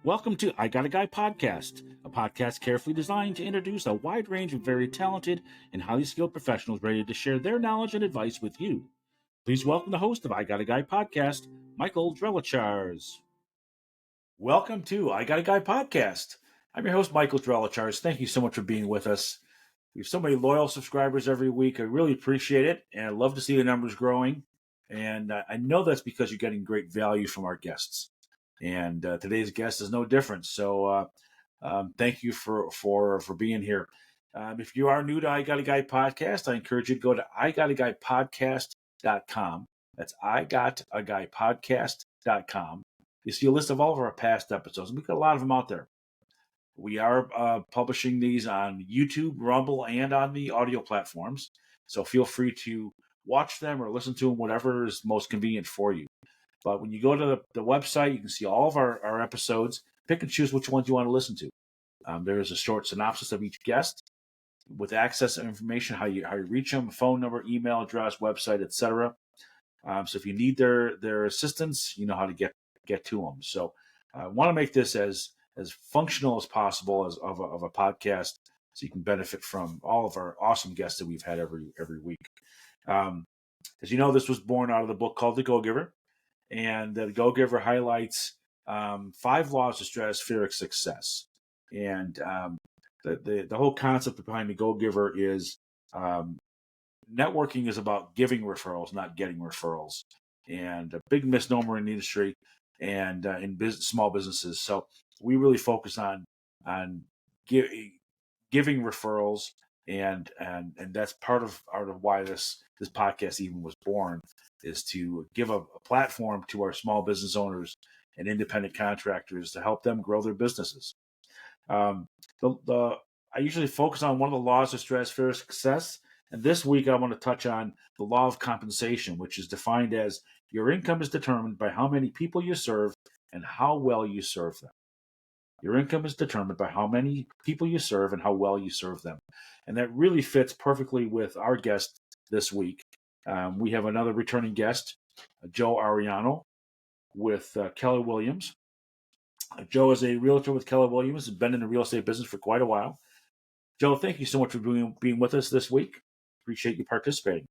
Welcome to I Got a Guy podcast, a podcast carefully designed to introduce a wide range of very talented and highly skilled professionals ready to share their knowledge and advice with you. Please welcome the host of I Got a Guy podcast, Michael Drelichars. Welcome to I Got a Guy podcast. I'm your host, Michael Drelichars. Thank you so much for being with us. We have so many loyal subscribers every week. I really appreciate it, and I love to see the numbers growing. And I know that's because you're getting great value from our guests. And today's guest is no different. So thank you for being here. If you are new to I Got a Guy podcast, I encourage you to go to igotaguypodcast.com. That's igotaguypodcast.com. You see a list of all of our past episodes. We've got a lot of them out there. We are publishing these on YouTube, Rumble, and on the audio platforms. So feel free to watch them or listen to them, whatever is most convenient for you. But when you go to the website, you can see all of our episodes. Pick and choose which ones you want to listen to. There is a short synopsis of each guest with access and information, how you reach them, phone number, email address, website, etc. So if you need their assistance, you know how to get to them. So I want to make this as functional as possible of a podcast, so you can benefit from all of our awesome guests that we've had every week. As you know, this was born out of the book called The Go-Giver. And the Go-Giver highlights 5 laws of stratospheric success. And the whole concept behind the Go-Giver is networking is about giving referrals, not getting referrals. And a big misnomer in the industry and in small businesses. So we really focus on giving referrals, and that's part of why this podcast even was born, is to give a platform to our small business owners and independent contractors to help them grow their businesses. I usually focus on one of the laws of stratospheric success, and this week I want to touch on the law of compensation, which is defined as your income is determined by how many people you serve and how well you serve them. Your income is determined by how many people you serve and how well you serve them. And that really fits perfectly with our guest this week. We have another returning guest, Joe Ariano with Keller Williams. Joe is a realtor with Keller Williams, has been in the real estate business for quite a while. Joe, thank you so much for being with us this week. Appreciate you participating.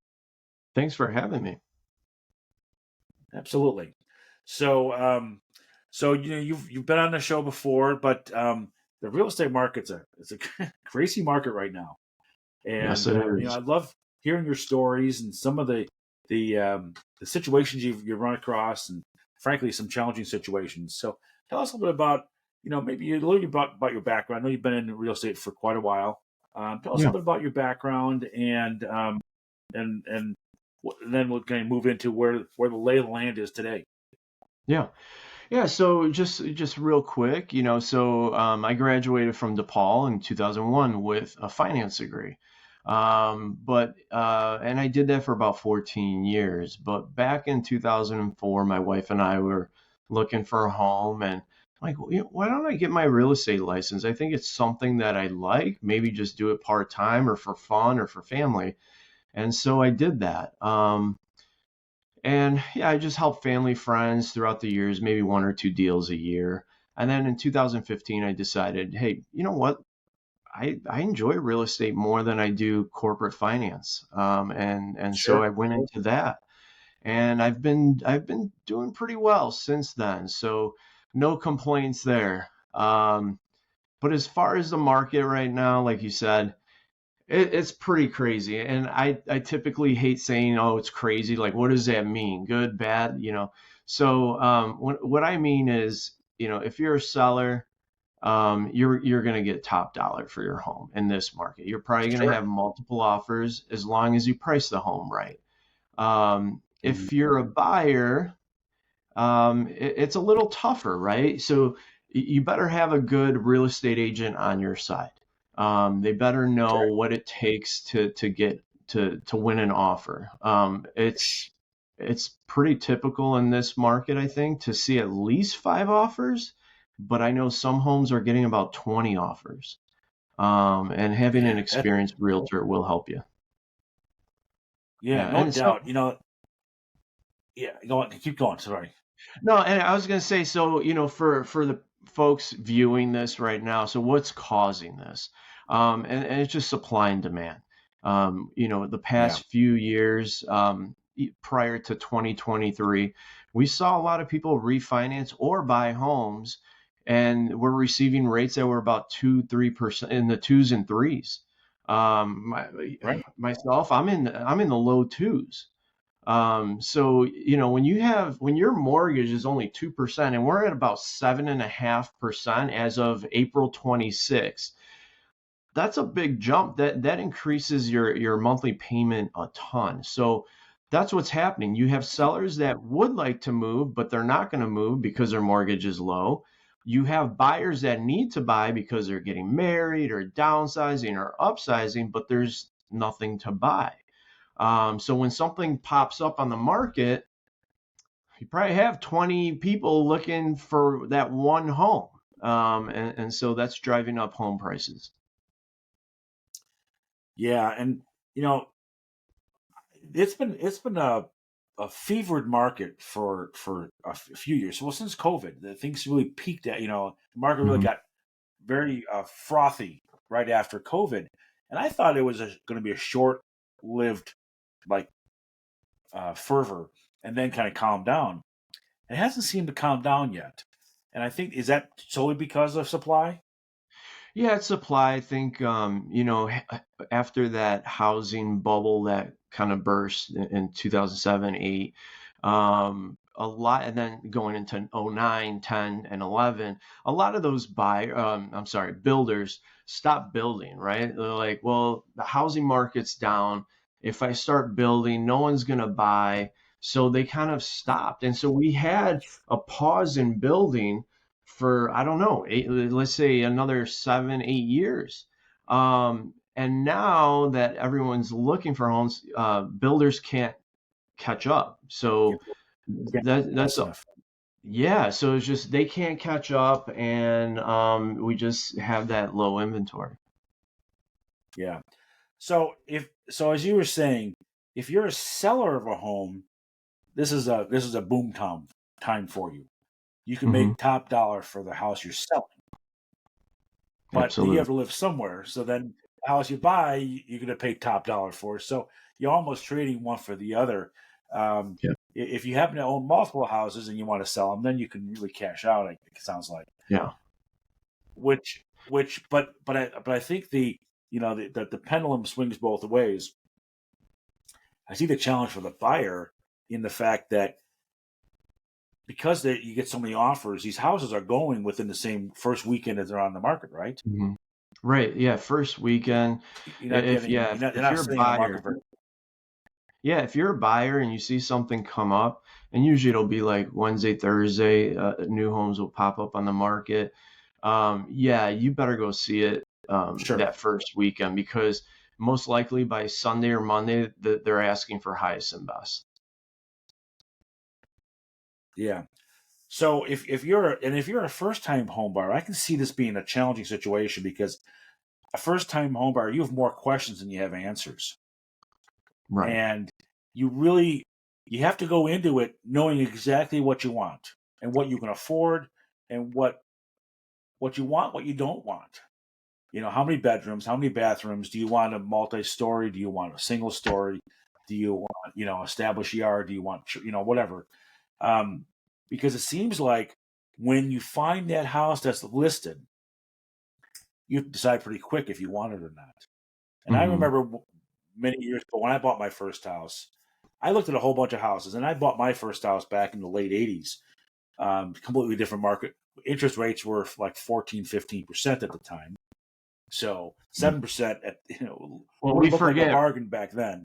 Thanks for having me. Absolutely. So, you've been on the show before, but the real estate market's a crazy market right now. And yes, it is. I love hearing your stories and some of the situations you've run across, and frankly, some challenging situations. So tell us a little bit about, maybe a little bit about your background. I know you've been in real estate for quite a while. Tell us a little bit about your background, and then we'll kind of move into where the lay of the land is today. Yeah. So just real quick, I graduated from DePaul in 2001 with a finance degree. And I did that for about 14 years. But back in 2004, my wife and I were looking for a home, and I'm like, why don't I get my real estate license? I think it's something that I like, maybe just do it part-time or for fun or for family. And so I did that. And yeah, I just helped family, friends throughout the years, maybe 1 or 2 deals a year. And then in 2015, I decided, hey, you know what? I enjoy real estate more than I do corporate finance. And Sure. So I went into that, and I've been doing pretty well since then. So no complaints there. But as far as the market right now, like you said, it's pretty crazy. And I typically hate saying, oh, it's crazy. Like, what does that mean? Good, bad, So what I mean is, if you're a seller, you're going to get top dollar for your home in this market. You're probably going to have multiple offers as long as you price the home right. If you're a buyer, it's a little tougher, right? So you better have a good real estate agent on your side. They better know what it takes to get to win an offer. It's pretty typical in this market, I think, to see at least 5 offers, but I know some homes are getting about 20 offers. And having an experienced realtor will help you. Yeah, no doubt. Yeah, go on, keep going. Sorry. No, and I was going to say, so for folks viewing this right now. So what's causing this? And it's just supply and demand. The Yeah. past few years, prior to 2023, we saw a lot of people refinance or buy homes, and we're receiving rates that were about 2-3% in the twos and threes. Right. Myself, I'm in the low twos. So when your mortgage is only 2%, and we're at about 7.5% as of April 26th, that's a big jump. That increases your monthly payment a ton. So that's what's happening. You have sellers that would like to move, but they're not going to move because their mortgage is low. You have buyers that need to buy because they're getting married or downsizing or upsizing, but there's nothing to buy. So when something pops up on the market, you probably have 20 people looking for that one home. And so that's driving up home prices. Yeah, and you know, it's been a fevered market for few years. Well, since COVID, the things really peaked at. The market really Mhm. got very frothy right after COVID, and I thought it was going to be a short-lived like fervor, and then kind of calm down. It hasn't seemed to calm down yet, and I think is that solely because of supply. Yeah, it's supply. I think, after that housing bubble that kind of burst in 2007, 8, a lot, and then going into 09, 10, and 11, a lot of those builders stopped building, right? They're like, well, the housing market's down. If I start building, no one's going to buy. So they kind of stopped. And so we had a pause in building for, I don't know, let's say another 7-8 years. And now that everyone's looking for homes, builders can't catch up. Yeah, So yeah, that's fast enough. yeah. So it's just they can't catch up, and we just have that low inventory. Yeah. So as you were saying, if you're a seller of a home, this is a boom time for you. You can Hmm. make top dollar for the house you're selling, but you Absolutely. have to live somewhere. So then the house you buy, you're going to pay top dollar for. So you're almost trading one for the other. Um, Yeah. if you happen to own multiple houses and you want to sell them, then you can really cash out. It sounds like. Yeah. But I think the pendulum swings both ways. I see the challenge for the buyer in the fact that because you get so many offers, these houses are going within the same first weekend as they're on the market, right? Hmm. Right. Yeah. First weekend. You're not getting you're If not you're a staying on the buyer, market for yeah, if you're a buyer and you see something come up, and usually it'll be like Wednesday, Thursday, new homes will pop up on the market. Yeah, you better go see it sure. that first weekend, because most likely by Sunday or Monday they're asking for highest and best. Yeah. So if you're a first time home buyer, I can see this being a challenging situation because a first time home buyer, you have more questions than you have answers. Right. And you have to go into it knowing exactly what you want and what you can afford and what you want, what you don't want. How many bedrooms, how many bathrooms? Do you want a multi-story? Do you want a single story? Do you want, established yard? Do you want, whatever? Um, because it seems like when you find that house that's listed, you decide pretty quick if you want it or not. And I Hmm. remember many years ago when I bought my first house, I looked at a whole bunch of houses, and I bought my first house back in the late 80s. Completely different market. Interest rates were like 14, 15% at the time. So 7% Well, would we have looked like a forget. bargain back then.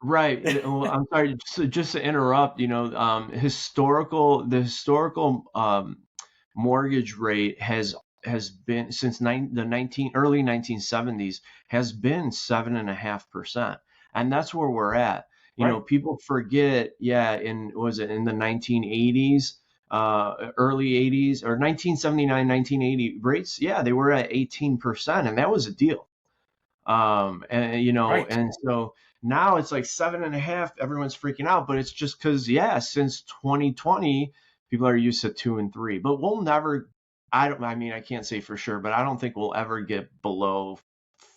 Right. Well, I'm sorry, just to interrupt, the historical mortgage rate has been since the 1970s has been 7.5%. And that's where we're at. Right. People forget, yeah, was it in the 1980s, early 80s, or 1979, 1980 rates? Yeah, they were at 18%, and that was a deal. Right. And so now it's like 7.5. Everyone's freaking out, but it's just because, yeah, since 2020, people are used to 2 and 3. But we'll never. I can't say for sure, but I don't think we'll ever get below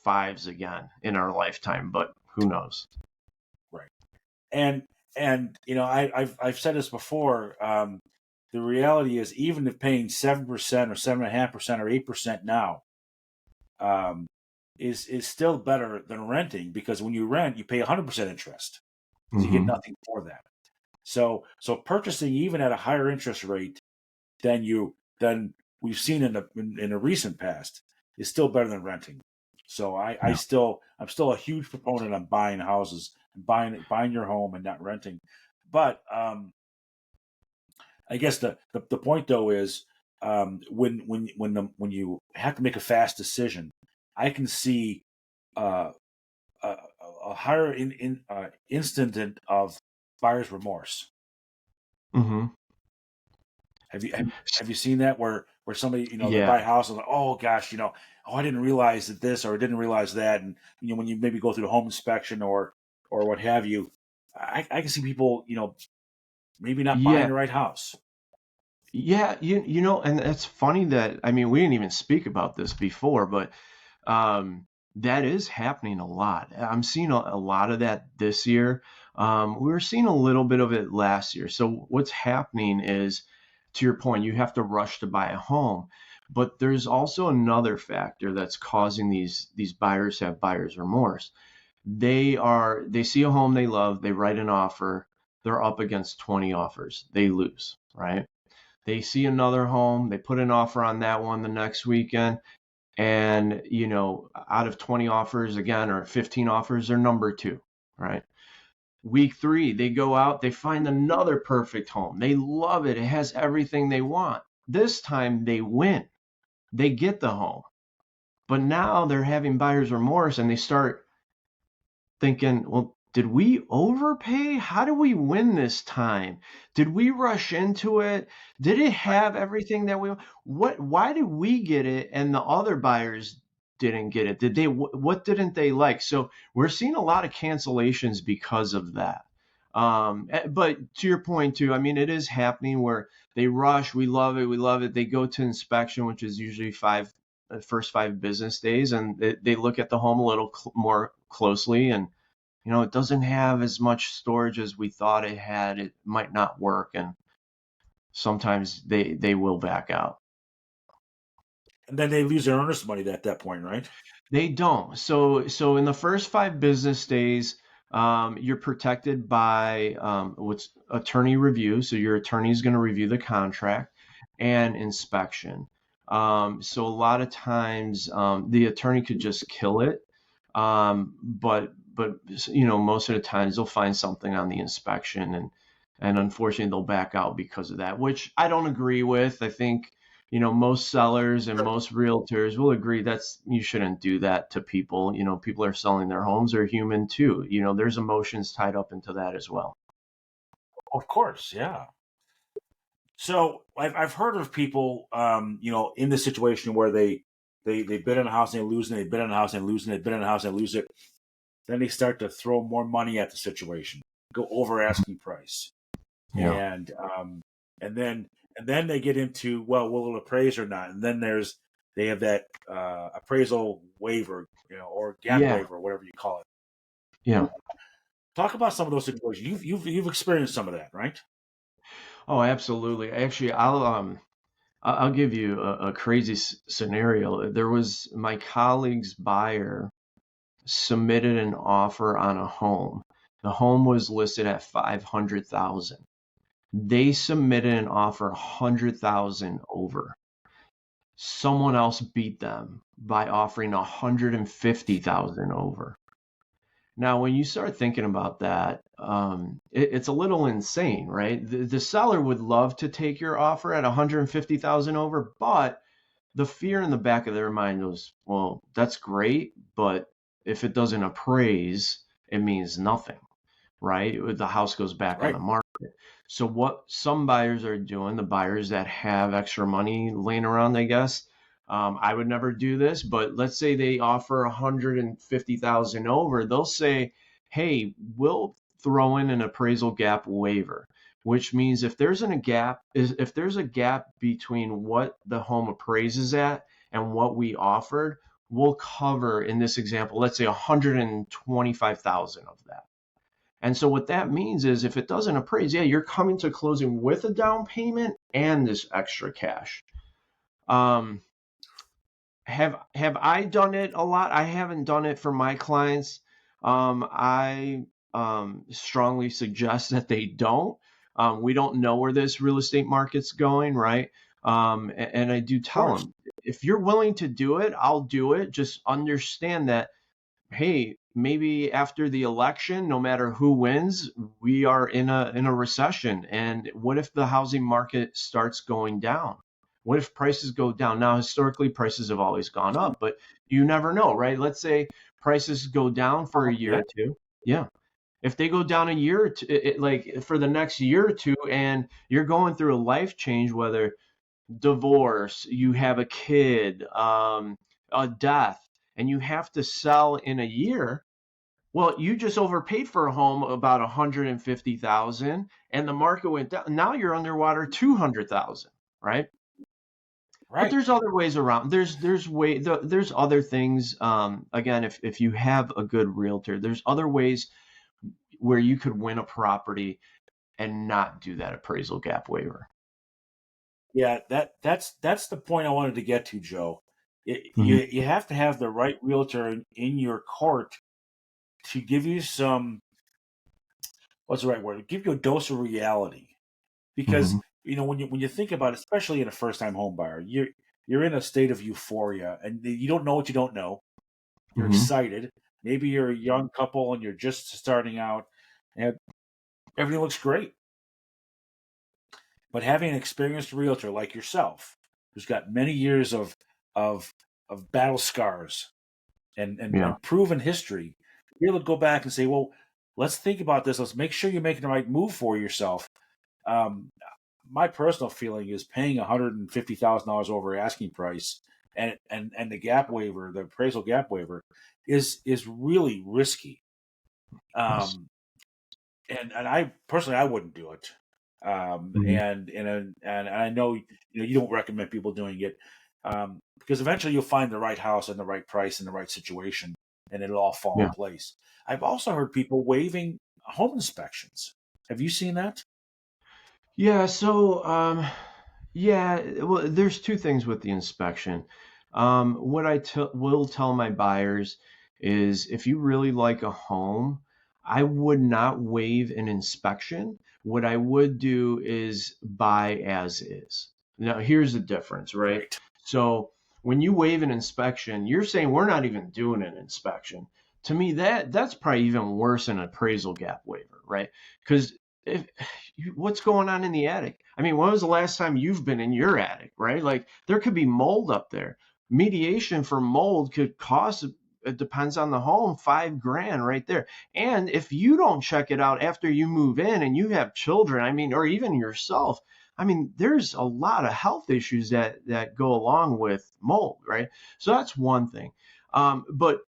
fives again in our lifetime, but who knows? Right. And I've said this before. The reality is, even if paying 7% or 7.5% or 8% now, um, is still better than renting, because when you rent, you pay 100% interest, so you get Mm-hmm. nothing for that. So purchasing even at a higher interest rate than we've seen in the recent past is still better than renting. So Yeah. I'm still a huge proponent on buying houses, buying your home and not renting. But I guess the point though is, when you have to make a fast decision, I can see uh, a, a higher instant of buyer's remorse. Mm-hmm. Have you seen that, where somebody, they Yeah. buy a house and like, oh gosh, oh, I didn't realize that this, or I didn't realize that, and when you maybe go through the home inspection or what have you, I can see people, maybe not buying Yeah. the right house. Yeah. And it's funny that, I mean, we didn't even speak about this before, but um, that is happening a lot. I'm seeing a lot of that this year. We were seeing a little bit of it last year. So what's happening is, to your point, you have to rush to buy a home. But there's also another factor that's causing these buyers to have buyer's remorse. They see a home they love, they write an offer, they're up against 20 offers, they lose, right? They see another home, they put an offer on that one the next weekend, and out of 20 offers again, or 15 offers, they're number two, right? Week three, they go out, they find another perfect home, they love it, it has everything they want. This time they win, they get the home, but now they're having buyer's remorse, and they start thinking, well, did we overpay? How do we win this time? Did we rush into it? Did it have everything that we why did we get it and the other buyers didn't get it? Did they what didn't they like? So we're seeing a lot of cancellations because of that. But to your point too, I mean, it is happening where they rush, we love it, we love it. They go to inspection, which is usually first 5 business days, and they look at the home a little more closely, and it doesn't have as much storage as we thought it had. It might not work, and sometimes they will back out. And then they lose their earnest money at that point, right? They don't. So in the first 5 business days, you're protected by what's attorney review. So your attorney is going to review the contract and inspection. So a lot of times the attorney could just kill it, but most of the times they'll find something on the inspection, and unfortunately they'll back out because of that, which I don't agree with. I think most sellers and Sure. most realtors will agree that's you shouldn't do that to people. People are selling their homes, are human too. There's emotions tied up into that as well. Of course, yeah. So I've heard of people, in the situation where they bid on a house and they lose, and they bid on a house and they lose, and they bid on a house and they lose it. Then they start to throw more money at the situation, go over asking price, Yeah. and and then they get into, well, will it appraise or not? And then they have that appraisal waiver, or gap Yeah. waiver, or whatever you call it. Yeah. Talk about some of those situations. You've experienced some of that, right? Oh, absolutely. Actually, I'll give you a crazy scenario. There was my colleague's buyer submitted an offer on a home. The home was listed at 500,000. They submitted an offer 100,000 over. Someone else beat them by offering 150,000 over. Now, when you start thinking about that, it's a little insane, right? The seller would love to take your offer at 150,000 over, but the fear in the back of their mind was, well, that's great, but if it doesn't appraise, it means nothing, right? The house goes back on Right. the market. So what some buyers are doing, the buyers that have extra money laying around, I guess, I would never do this, but let's say they offer 150,000 over, they'll say, "Hey, we'll throw in an appraisal gap waiver. which means if there's a gap between what the home appraises at and what we offered, we'll cover, in this example, let's say 125,000 of that. And so what that means is if it doesn't appraise, yeah, you're coming to closing with a down payment and this extra cash. Have I done it a lot? I haven't done it for my clients. I strongly suggest that they don't. We don't know where this real estate market's going, right? And I do tell them, if you're willing to do it, I'll do it. Just understand that, hey, maybe after the election, no matter who wins, we are in a recession. And what if the housing market starts going down? What if prices go down? Now, historically, prices have always gone up, but you never know, right? Let's say prices go down for a year or two. Yeah. If they go down a year or two, like for the next year or two, and you're going through a life change, whether divorce, you have a kid, a death, and you have to sell in a year, well, you just overpaid for a home about 150,000 and the market went down. Now you're underwater 200,000, right? But there's other ways around. There's other things. Again, if you have a good realtor, there's other ways where you could win a property and not do that appraisal gap waiver. Yeah, that's the point I wanted to get to, Joe. Mm-hmm. You have to have the right realtor in your court to give you some, what's the right word? Give you a dose of reality. Because Mm-hmm. when you think about it, especially in a first time home buyer, you're in a state of euphoria and you don't know what you don't know. You're Mm-hmm. excited. Maybe you're a young couple and you're just starting out and everything looks great. But having an experienced realtor like yourself, who's got many years of battle scars Yeah. and proven history, be able to go back and say, well, let's think about this. Let's make sure you're making the right move for yourself. Um, my personal feeling is paying $150,000 over asking price and the gap waiver, the appraisal gap waiver, is really risky. Yes. Um, and I personally I wouldn't do it. Mm-hmm. And I know you don't recommend people doing it because eventually you'll find the right house and the right price and the right situation, and it'll all fall in Yeah. place. I've also heard people waiving home inspections. Have you seen that? Yeah. So, yeah, well, there's two things with the inspection. What will tell my buyers is if you really like a home, I would not waive an inspection. What I would do is buy as is. Now, here's the difference, right? Right. So, when you waive an inspection, you're saying we're not even doing an inspection. To me, that's probably even worse than an appraisal gap waiver, right? Because if what's going on in the attic? I mean, when was the last time you've been in your attic, right? Like there could be mold up there. Mediation for mold could cost, it depends on the home, $5,000 right there. And if you don't check it out after you move in and you have children, I mean, or even yourself, I mean, there's a lot of health issues that go along with mold, right? So that's one thing. But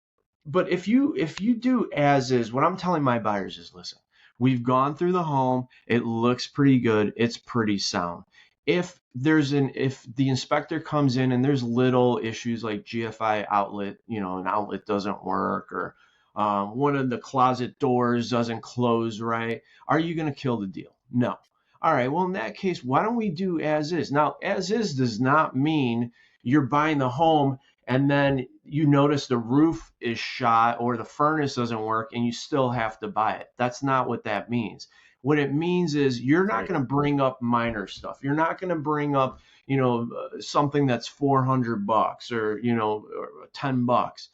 if you do as is, what I'm telling my buyers is, listen, we've gone through the home. It looks pretty good. It's pretty sound. If the inspector comes in and there's little issues like GFI outlet, an outlet doesn't work, or one of the closet doors doesn't close right, are you going to kill the deal? No. All right. Well, in that case, why don't we do as is? Now, as is does not mean you're buying the home and then you notice the roof is shot or the furnace doesn't work and you still have to buy it. That's not what that means. What it means is you're not Right. going to bring up minor stuff. You're not going to bring up, something that's $400 or $10.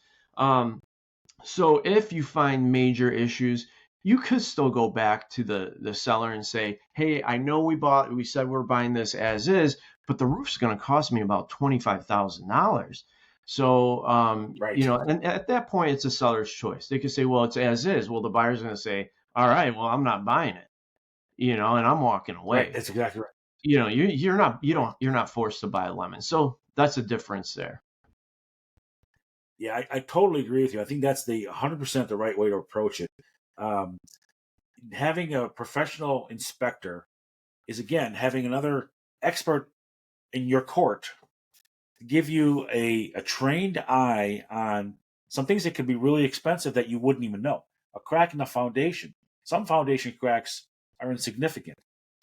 So if you find major issues, you could still go back to the seller and say, hey, I know we said we're buying this as is, but the roof's going to cost me about $25,000. So, Right. and at that point, it's a seller's choice. They could say, well, it's as is. Well, the buyer's going to say, all right, well, I'm not buying it, and I'm walking Right. away. That's exactly right. Right. You're not forced to buy a lemon. So that's a difference there. Yeah, I totally agree with you. I think that's the 100% the right way to approach it. Um, Having a professional inspector is, again, having another expert in your court to give you a trained eye on some things that could be really expensive that you wouldn't even know. A crack in the foundation. Some foundation cracks are insignificant.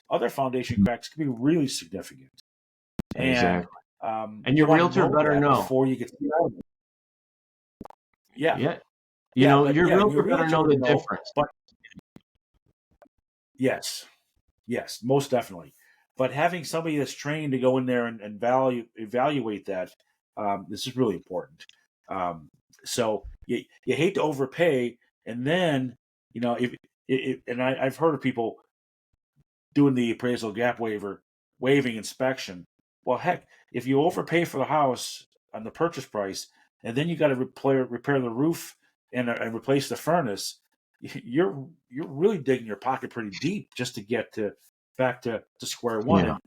Other foundation cracks can be really significant. And Exactly. And you your want to realtor know better that know. before you get started. Yeah, Yeah. yeah, but Your yeah, your realtor better realtor know would the know. difference. But yes, yes, most definitely. But having somebody that's trained to go in there and evaluate that, this is really important. Um, so you hate to overpay, and then and I've heard of people doing the appraisal gap waiving inspection. Well, heck, if you overpay for the house on the purchase price, and then you got to repair the roof and replace the furnace, you're really digging your pocket pretty deep just to get back to square one. Yeah.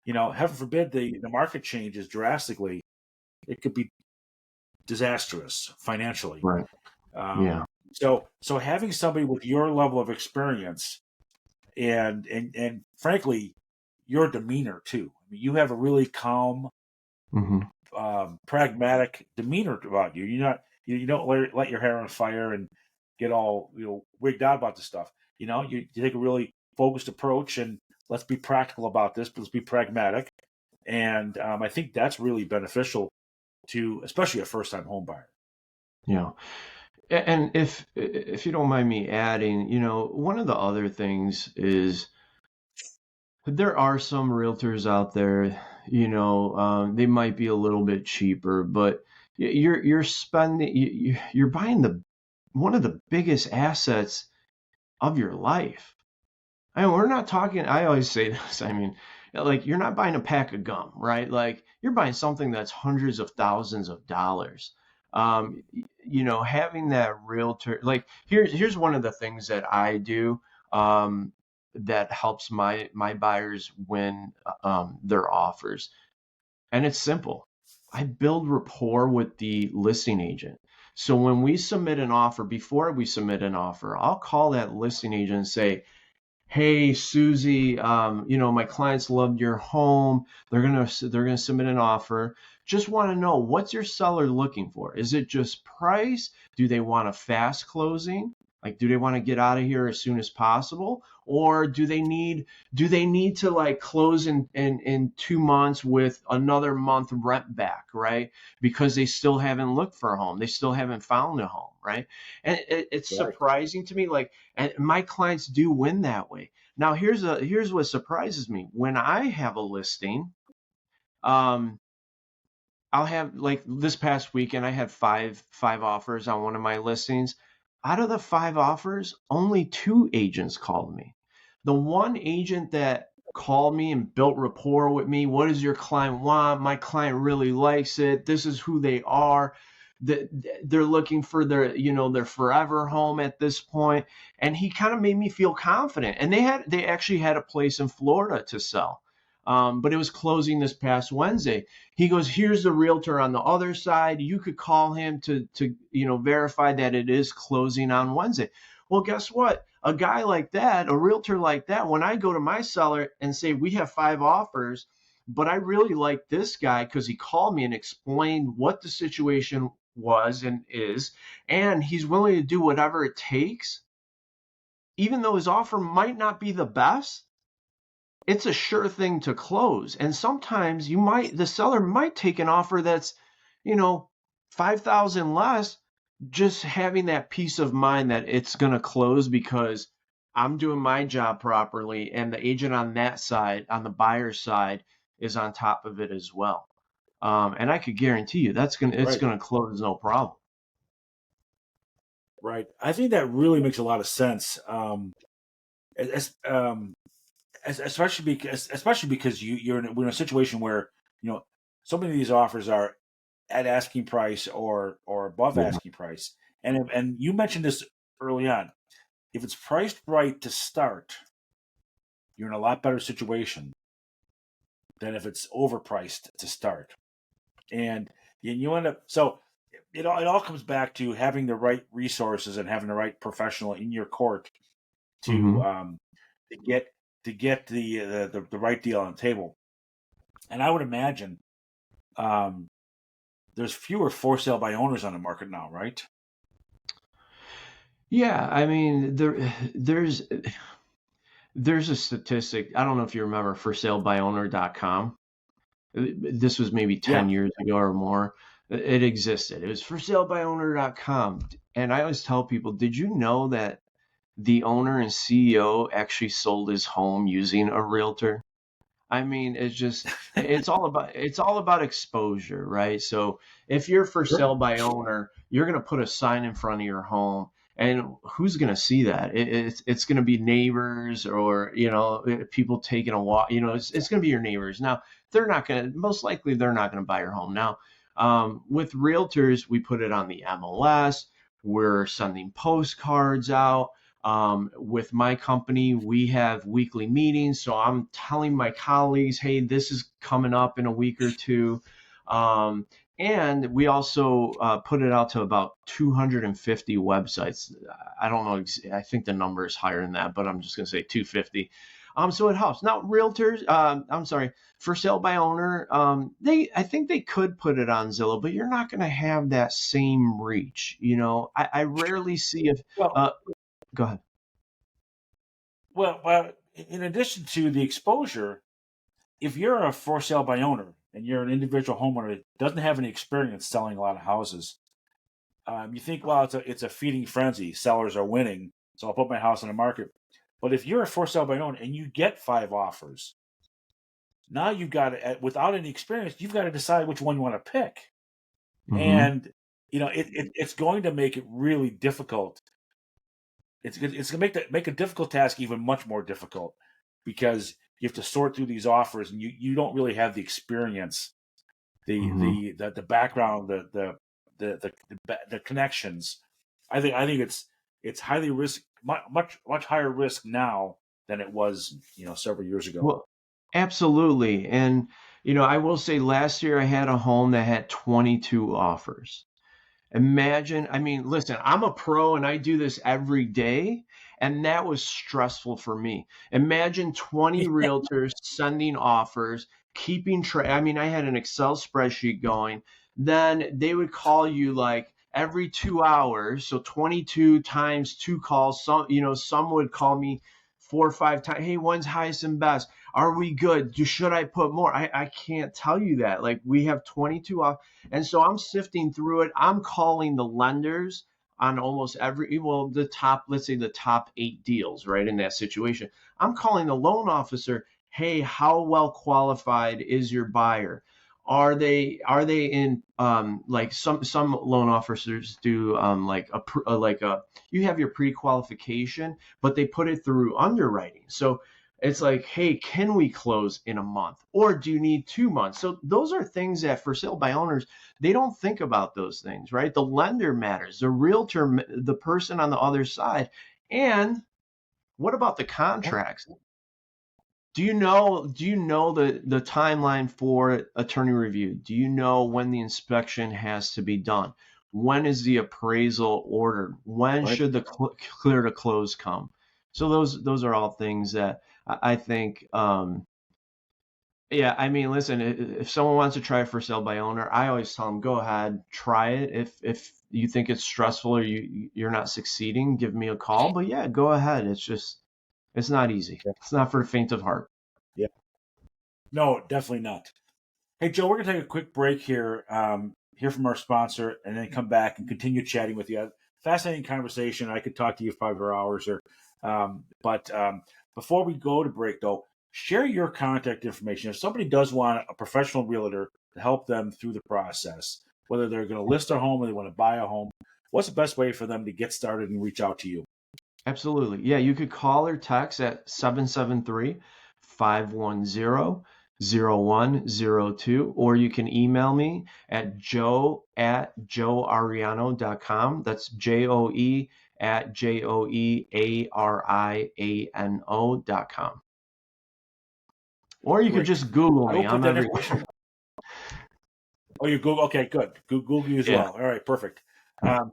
And heaven forbid the market changes drastically, it could be disastrous financially. Right. Um, Yeah. so having somebody with your level of experience and frankly, your demeanor too. I mean, you have a really calm, Hmm. pragmatic demeanor about you. You don't let your hair on fire and get all wigged out about the stuff. You take a really focused approach and let's be practical about this, but let's be pragmatic. And I think that's really beneficial to especially a first time home buyer. Yeah. And if you don't mind me adding, one of the other things is there are some realtors out there, they might be a little bit cheaper, but you're spending, you're buying the one of the biggest assets of your life. I mean, we're not talking, I always say this, I mean, like you're not buying a pack of gum, right? Like you're buying something that's hundreds of thousands of dollars. Having that realtor, like here's one of the things that I do that helps my buyers win their offers. And it's simple. I build rapport with the listing agent. So when we submit an offer, before we submit an offer, I'll call that listing agent and say, hey Susie, my clients loved your home. They're gonna submit an offer. Just want to know, what's your seller looking for? Is it just price? Do they want a fast closing? Like, do they want to get out of here as soon as possible, or do they need to like close in 2 months with another month rent back, right? Because they still haven't looked for a home, they still haven't found a home, right? And it's Right. surprising to me, like, and my clients do win that way. Now, here's what surprises me. When I have a listing, um, I'll have, like, this past weekend, I had five offers on one of my listings. Out of the five offers, only two agents called me. The one agent that called me and built rapport with me, what does your client want? My client really likes it. This is who they are. They're looking for their forever home at this point. And he kind of made me feel confident. And they actually had a place in Florida to sell. But it was closing this past Wednesday. He goes, here's the realtor on the other side. You could call him to verify that it is closing on Wednesday. Well, guess what? A guy like that, a realtor like that, when I go to my seller and say, we have five offers, but I really like this guy because he called me and explained what the situation was and is, and he's willing to do whatever it takes, even though his offer might not be the best, it's a sure thing to close. And sometimes the seller might take an offer that's, you know, 5,000 less, just having that peace of mind that it's going to close because I'm doing my job properly and the agent on that side, on the buyer's side, is on top of it as well. And I could guarantee you it's Right. going to close no problem. Right. I think that really makes a lot of sense. As, especially because we're in a situation where so many of these offers are at asking price or above Yeah. asking price, and you mentioned this early on. If it's priced right to start, you're in a lot better situation than if it's overpriced to start, and you end up so. It all comes back to having the right resources and having the right professional in your court to Hmm. um, to get to get the right deal on the table. And I would imagine there's fewer for sale by owners on the market now, right? Yeah, I mean, there's a statistic. I don't know if you remember forsalebyowner.com. This was maybe Yeah. 10 years ago or more. It existed. It was forsalebyowner.com. And I always tell people, did you know that the owner and CEO actually sold his home using a realtor? I mean, it's all about exposure, right? So if you're for Sure. sale by owner, you're going to put a sign in front of your home, and who's going to see that? It's going to be neighbors, or people taking a walk. It's going to be your neighbors. Now they're not going to, most likely they're not going to buy your home. Now with realtors, we put it on the MLS. We're sending postcards out. With my company, we have weekly meetings. So I'm telling my colleagues, hey, this is coming up in a week or two. Um, and we also put it out to about 250 websites. I don't know. I think the number is higher than that, but I'm just going to say 250. So it helps. Now, realtors, I'm sorry, for sale by owner, I think they could put it on Zillow, but you're not going to have that same reach. I rarely see if, Well, go ahead. well, in addition to the exposure, if you're a for sale by owner and you're an individual homeowner that doesn't have any experience selling a lot of houses, you think, well, it's a feeding frenzy. Sellers are winning, so I'll put my house on the market. But if you're a for sale by owner and you get 5 offers, now you've got to, without any experience, you've got to decide which one you want to pick. Mm-hmm. And it's going to make it really difficult. It's going to make a difficult task even much more difficult, because you have to sort through these offers, and you don't really have the experience, Mm-hmm. the background, the connections. I think it's highly risk, much higher risk now than it was several years ago. Well, absolutely. And, I will say last year I had a home that had 22 offers. Imagine, I mean, listen, I'm a pro and I do this every day, and that was stressful for me. Imagine 20 realtors sending offers, keeping track. I mean, I had an Excel spreadsheet going. Then they would call you like every 2 hours. So 22 times two calls. Some would call me 4 or 5 times. Hey, when's highest and best? Are we good? Should I put more? I can't tell you that. Like, we have 22 offers. And so I'm sifting through it. I'm calling the lenders on almost let's say the top 8 deals, right? In that situation, I'm calling the loan officer. Hey, how well qualified is your buyer? Are they in like some loan officers do like a you have your pre-qualification, but they put it through underwriting. So it's like, hey, can we close in a month, or do you need 2 months? So those are things that for sale by owners, they don't think about those things, right? The lender matters, the realtor, the person on the other side. And what about the contracts? Do you know the timeline for attorney review? Do you know when the inspection has to be done? When is the appraisal ordered? When Right. should the clear to close come? So those are all things that I think. Yeah, I mean, listen, if someone wants to try for sale by owner, I always tell them, go ahead, try it. If you think it's stressful or you're not succeeding, give me a call. But yeah, go ahead. It's not easy. Yeah. It's not for the faint of heart. Yeah. No, definitely not. Hey, Joe, we're going to take a quick break here, hear from our sponsor, and then come back and continue chatting with you. Fascinating conversation. I could talk to you for hours. But before we go to break, though, share your contact information. If somebody does want a professional realtor to help them through the process, whether they're going to list their home or they want to buy a home, what's the best way for them to get started and reach out to you? Absolutely. Yeah, you could call or text at 773-510-0102, or you can email me at joe@joeariano.com. That's joe@joeariano.com. Or you could Great. just Google I me. will put I'm that everywhere. information. Oh, you Google? Okay, good. Google you as Yeah. well. All right, perfect. Um,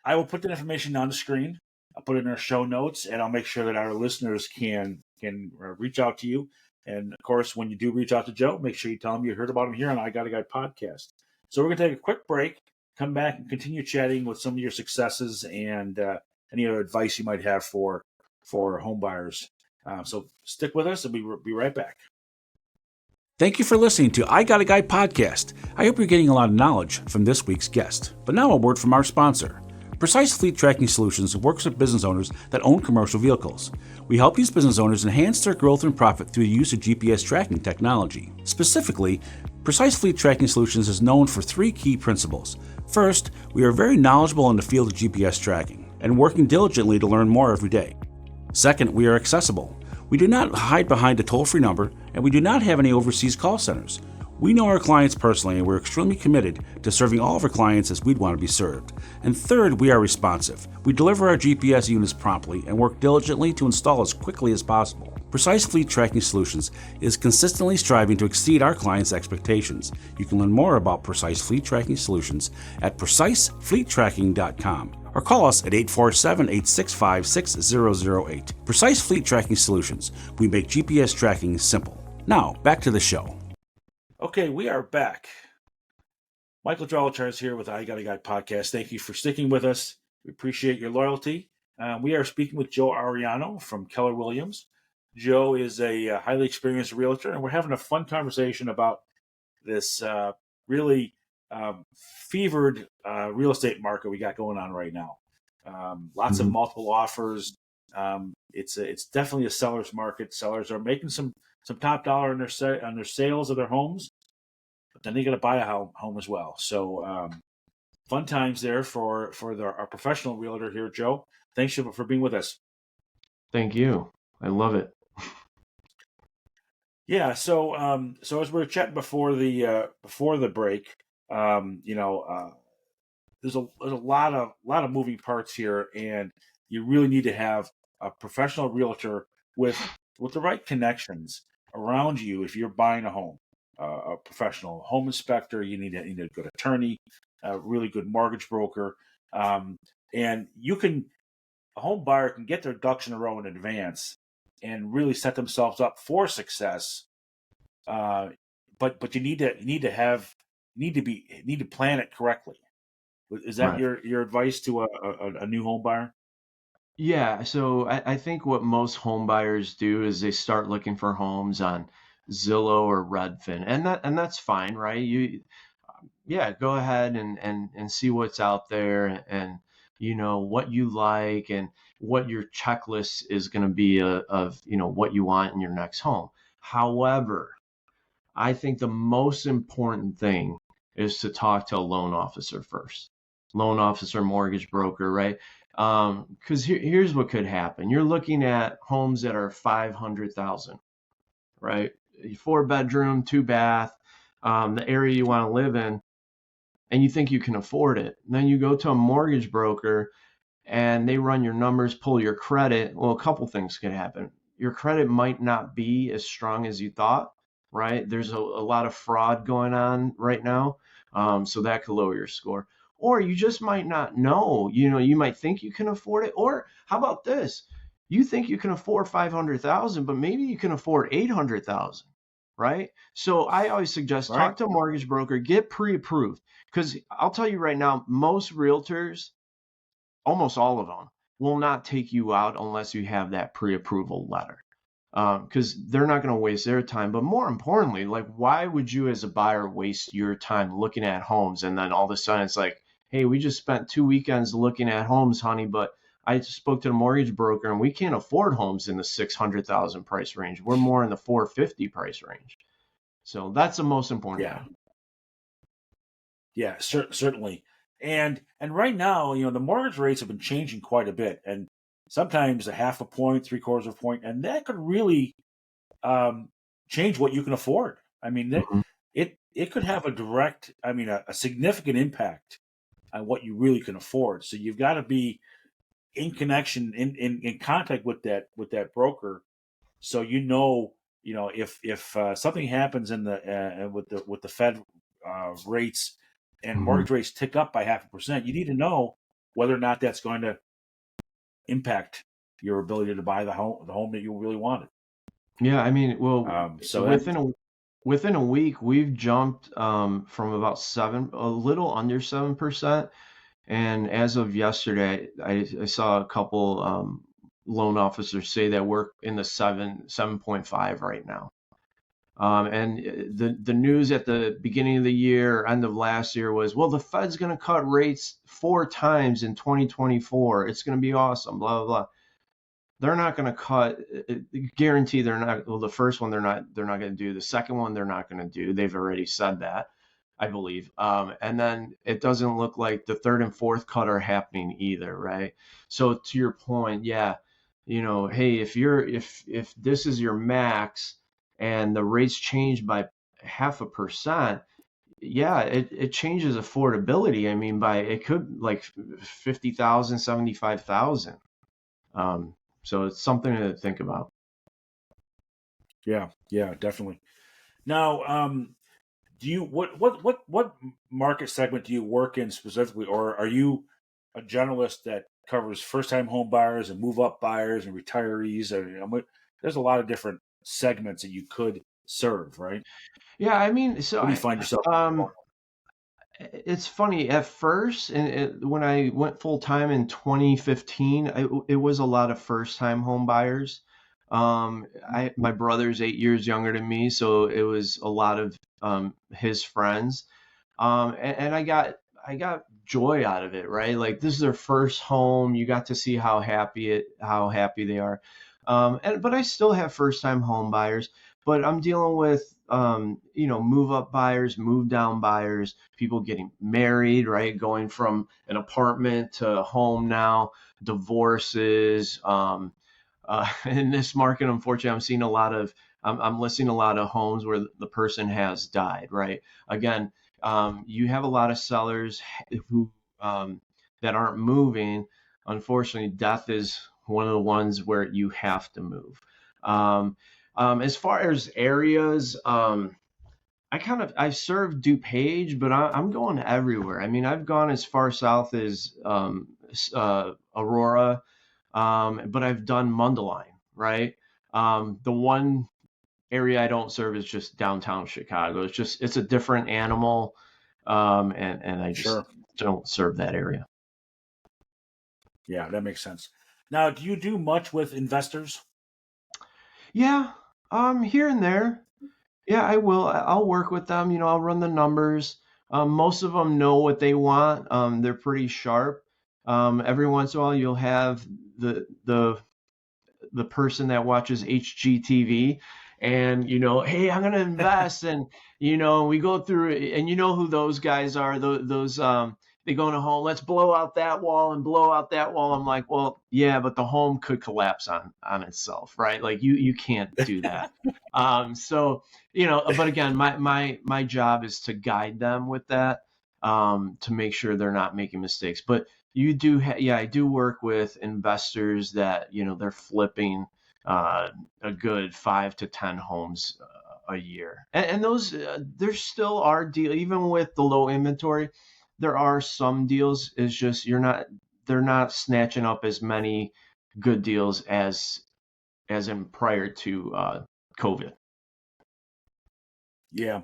I will put that information on the screen. I'll put it in our show notes, and I'll make sure that our listeners can can reach out to you. And of course, when you do reach out to Joe, make sure you tell him you heard about him here on I Got a Guy podcast. So we're going to take a quick break, come back and continue chatting with some of your successes and any other advice you might have for home buyers. So stick with us and we'll be right back. Thank you for listening to I Got a Guy podcast. I hope you're getting a lot of knowledge from this week's guest. But now a word from our sponsor. Precise Fleet Tracking Solutions works with business owners that own commercial vehicles. We help these business owners enhance their growth and profit through the use of GPS tracking technology. Specifically, Precise Fleet Tracking Solutions is known for 3 key principles. First, we are very knowledgeable in the field of GPS tracking and working diligently to learn more every day. Second, we are accessible. We do not hide behind a toll-free number, and we do not have any overseas call centers. We know our clients personally, and we're extremely committed to serving all of our clients as we'd want to be served. And third, we are responsive. We deliver our GPS units promptly and work diligently to install as quickly as possible. Precise Fleet Tracking Solutions is consistently striving to exceed our clients' expectations. You can learn more about Precise Fleet Tracking Solutions at precisefleettracking.com. or call us at 847-865-6008. Precise Fleet Tracking Solutions. We make GPS tracking simple. Now, back to the show. Okay, we are back. Michael Drolichar is here with I Got a Guy podcast. Thank you for sticking with us. We appreciate your loyalty. We are speaking with Joe Ariano from Keller Williams. Joe is a highly experienced realtor, and we're having a fun conversation about this really fevered real estate market we got going on right now. Lots of multiple offers. It's definitely a seller's market. Sellers are making some top dollar on their sales of their homes, but then they got to buy a home as well. So fun times there for our professional realtor here, Joe. Thanks for being with us. Thank you. I love it. Yeah. So as we were chatting before the break, there's a lot of moving parts here, and you really need to have a professional realtor with the right connections around you if you're buying a home. A professional home inspector, you need a good attorney, a really good mortgage broker, and a home buyer can get their ducks in a row in advance and really set themselves up for success. But you need to plan it correctly. Is that Right. your advice to a new home buyer? Yeah, so I think what most home buyers do is they start looking for homes on Zillow or Redfin, and that's fine, right? Yeah, go ahead and see what's out there, and what you like and what your checklist is going to be of what you want in your next home. However, I think the most important thing is to talk to a loan officer first. Loan officer, mortgage broker, right? Because here's what could happen. You're looking at homes that are 500,000, right? 4-bedroom, 2-bath, the area you want to live in, and you think you can afford it. And then you go to a mortgage broker and they run your numbers, pull your credit. Well, a couple things could happen. Your credit might not be as strong as you thought, right? There's a lot of fraud going on right now. So that could lower your score. Or you just might not know. You might think you can afford it. Or how about this? You think you can afford 500,000, but maybe you can afford 800,000, right? So I always suggest Right. talk to a mortgage broker, get pre-approved. Because I'll tell you right now, most realtors, almost all of them, will not take you out unless you have that pre-approval letter, because they're not going to waste their time. But more importantly, like, why would you as a buyer waste your time looking at homes and then all of a sudden it's like, hey, we just spent 2 weekends looking at homes, honey, but I just spoke to the mortgage broker and we can't afford homes in the 600,000 price range. We're more in the 450 price range. So that's the most important Yeah. thing. Yeah. Certainly. And right now, the mortgage rates have been changing quite a bit, and sometimes a half a point, 3/4 of a point, and that could really change what you can afford. I mean, Mhm. it could have a significant impact on what you really can afford. So you've got to be in connection, in contact with that broker, so if something happens in the with the Fed rates and Mhm. mortgage rates tick up by 0.5%, you need to know whether or not that's going to impact your ability to buy the home that you really wanted. Yeah, I mean, well, So that's within a week, we've jumped from about a little under 7%. And as of yesterday, I saw a couple loan officers say that we're in the 7.5 right now. And the news at the beginning of the year, end of last year was, well, the Fed's going to cut rates 4 times in 2024. It's going to be awesome, blah, blah, blah. They're not going to cut, guarantee they're not. Well, the first one they're not going to do. The second one they're not going to do. They've already said that, I believe. And then it doesn't look like the third and fourth cut are happening either, right? So to your point, yeah, hey, if this is your max and the rates change by 0.5%, yeah, it changes affordability. I mean, it could like 50,000, 75,000. So it's something to think about. yeah, definitely. Now, do you what market segment do you work in specifically, or are you a generalist that covers first time home buyers and move up buyers and retirees? There's a lot of different segments that you could serve, right? Yeah, I mean, What do you find yourself? it's funny at first, and when I went full time in 2015, it was a lot of first time home buyers. My brother's 8 years younger than me, so it was a lot of his friends, and I got joy out of it, right? Like this is their first home. You got to see how happy they are, but I still have first time home buyers, but I'm dealing with move up buyers, move down buyers, people getting married, right? Going from an apartment to home now, divorces. In this market, unfortunately, I'm listing a lot of homes where the person has died, right? Again, you have a lot of sellers who that aren't moving. Unfortunately, death is one of the ones where you have to move. As far as areas, I served DuPage, but I'm going everywhere. I mean, I've gone as far south as Aurora, but I've done Mundelein, right? The one area I don't serve is just downtown Chicago. It's a different animal, and I just Sure. don't serve that area. Yeah, that makes sense. Now, do you do much with investors? Yeah, here and there. Yeah, I will. I'll work with them. I'll run the numbers. Most of them know what they want. They're pretty sharp. Every once in a while, you'll have the person that watches HGTV, and hey, I'm gonna invest, and we go through it, and you know who those guys are. Those they go in a home. Let's blow out that wall and blow out that wall. I'm like, well, yeah, but the home could collapse on itself, right? Like you can't do that. So but again, my job is to guide them with that, to make sure they're not making mistakes. But yeah, I do work with investors that they're flipping a good 5 to 10 homes a year, and those there still are deals even with the low inventory. There are some deals. It's just they're not snatching up as many good deals as in prior to COVID. Yeah,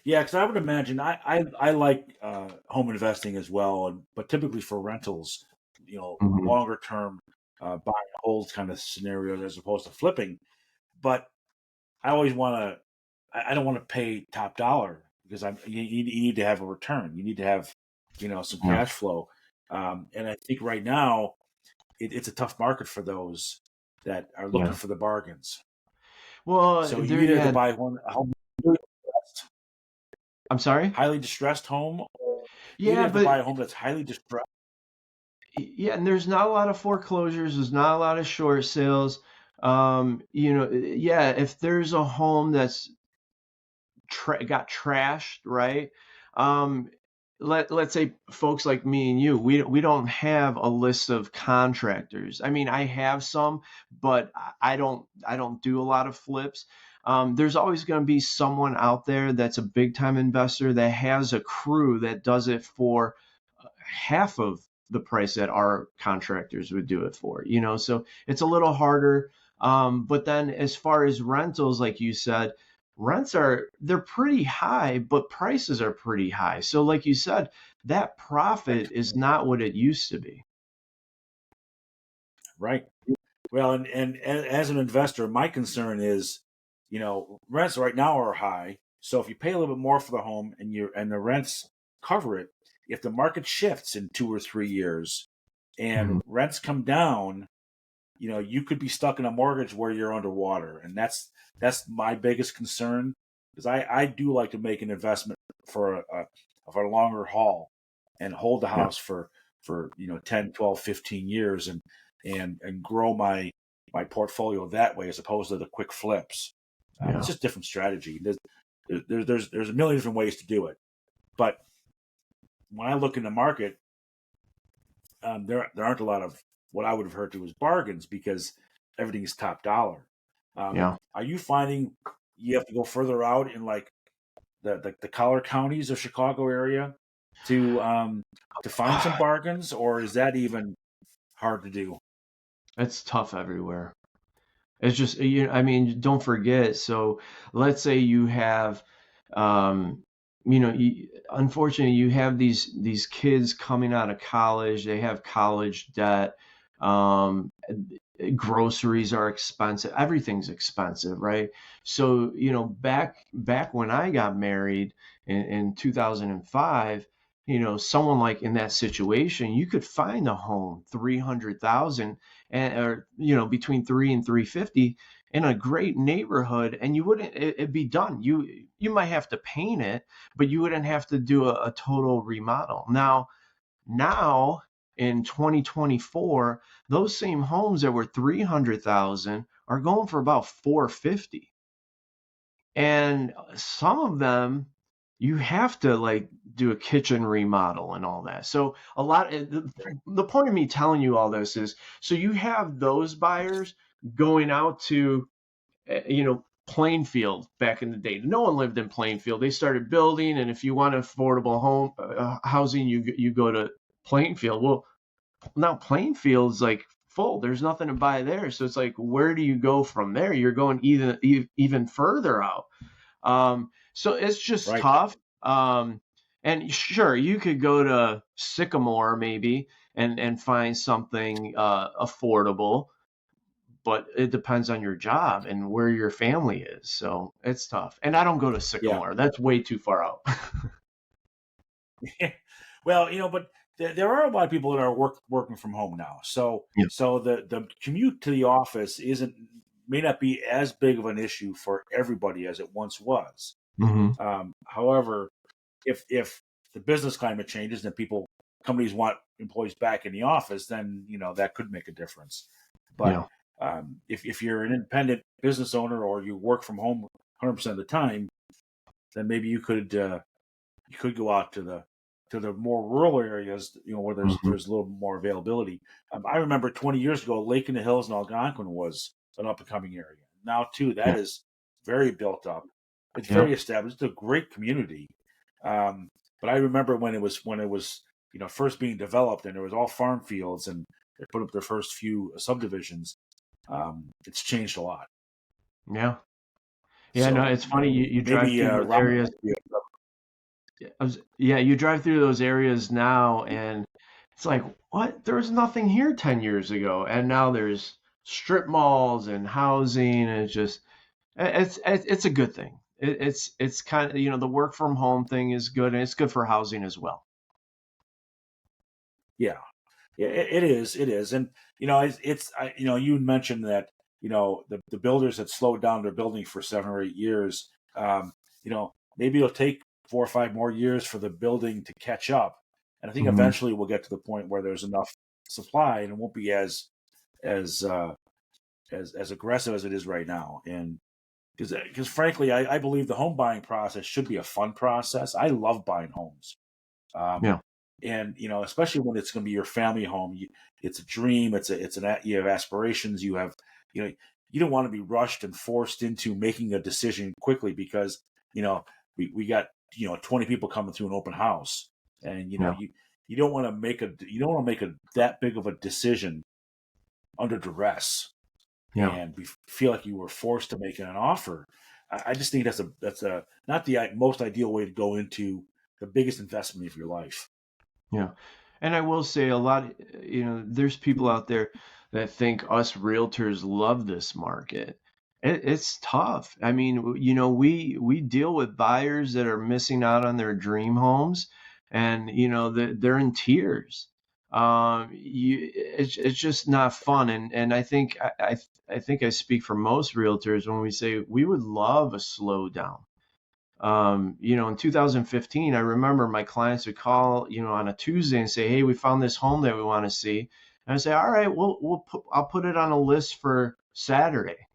yeah. Because I would imagine I like home investing as well, but typically for rentals, Mhm. longer term buy and hold kind of scenarios as opposed to flipping. But I always want to. I don't want to pay top dollar because you need to have a return. You need to have some Yeah. cash flow. And I think right now it's a tough market for those that are looking Yeah. for the bargains. Well, So you there. either have to Yeah. buy a home really I'm sorry. highly distressed home, you either Yeah, have to but buy a home that's highly distressed. yeah, and there's not a lot of foreclosures. There's not a lot of short sales. Yeah, if there's a home that's got trashed, right? Um, let's say folks like me and you, we don't have a list of contractors. I mean, I have some, but I don't do a lot of flips. There's always going to be someone out there that's a big time investor that has a crew that does it for half of the price that our contractors would do it for. So it's a little harder. But then as far as rentals, like you said, they're pretty high, but prices are pretty high. So like you said, that Right. profit is not what it used to be. Right. Well, and as an investor, my concern is, rents right now are high. So if you pay a little bit more for the home and the rents cover it, if the market shifts in 2 or 3 years and Mhm. rents come down, you could be stuck in a mortgage where you're underwater, and that's my biggest concern, because I do like to make an investment for a longer haul and hold the Yeah, house for 10, 12, 15 years, and grow my portfolio that way as opposed to the quick flips. It's yeah, just different strategy. There's a million different ways to do it, but when I look in the market, there aren't a lot of what I would have heard to as bargains, because everything is top dollar. yeah. Are you finding you have to go further out in like the collar counties of Chicago area to find some bargains, or is that even hard to do? It's tough everywhere. It's just, I mean, don't forget. So let's say you have, um, unfortunately, you have these kids coming out of college. They have college debt. Um, Groceries are expensive. Everything's expensive, right? So, back when I got married in 2005, someone like in that situation, you could find a home 300,000 and or between 3 and 350 in a great neighborhood, and you wouldn't it'd be done. You might have to paint it, but you wouldn't have to do a total remodel. Now in 2024, those same homes that were 300,000 are going for about 450. And some of them you have to like do a kitchen remodel and all that. So the point of me telling you all this is so you have those buyers going out to Plainfield back in the day. No one lived in Plainfield. They started building, and if you want affordable home housing, you go to Plainfield. Well, now Plainfield's like full. There's nothing to buy there. So it's like, where do you go from there? You're going even further out. So it's just Right. tough. And sure, you could go to Sycamore maybe and find something affordable, but it depends on your job and where your family is. So it's tough. And I don't go to Yeah. Sycamore. That's way too far out. Well, but there are a lot of people that are working from home now. So Yeah. so the commute to the office isn't may not be as big of an issue for everybody as it once was. Hmm. However, if the business climate changes and companies want employees back in the office, then that could make a difference. But Yeah. if you're an independent business owner or you work from home 100% of the time, then maybe you could go out to the more rural areas, where there's Hmm. there's a little more availability. I remember 20 years ago, Lake in the Hills in Algonquin was an up and coming area. Now too, Yeah. that is very built up. It's very Yep. established. It's a great community. Um, but I remember when it was first being developed, and there was all farm fields, and they put up their first few subdivisions. It's changed a lot. Yeah. Yeah. No, So it's funny. You drive maybe through those Raleigh areas. might be Yeah, you drive through those areas now, and it's like, what? There was nothing here 10 years ago, and now there's strip malls and housing, and it's a good thing. It's kind of the work from home thing is good, and it's good for housing as well. yeah. Yeah, it is, and you mentioned that the builders had slowed down their building for 7 or 8 years. Maybe it'll take 4 or 5 more years for the building to catch up, and I think Hmm. eventually we'll get to the point where there's enough supply and it won't be as uh, as aggressive as it is right now. And because frankly, I believe the home buying process should be a fun process. I love buying homes. Um, Yeah, and especially when it's going to be your family home, it's a dream. You have aspirations. You know, you don't want to be rushed and forced into making a decision quickly, because you know we got 20 people coming through an open house, and yeah, you don't want to make a that big of a decision under duress. Yeah. and feel like you were forced to make an offer, I just think that's a not the most ideal way to go into the biggest investment of your life. Yeah. And I will say a lot, there's people out there that think us realtors love this market. It's tough. I mean, we deal with buyers that are missing out on their dream homes, and they're in tears. It's just not fun. And I think I speak for most realtors when we say we would love a slowdown. In 2015, I remember my clients would call, on a Tuesday and say, "Hey, we found this home that we want to see." And I say, "All right, I'll put it on a list for Saturday."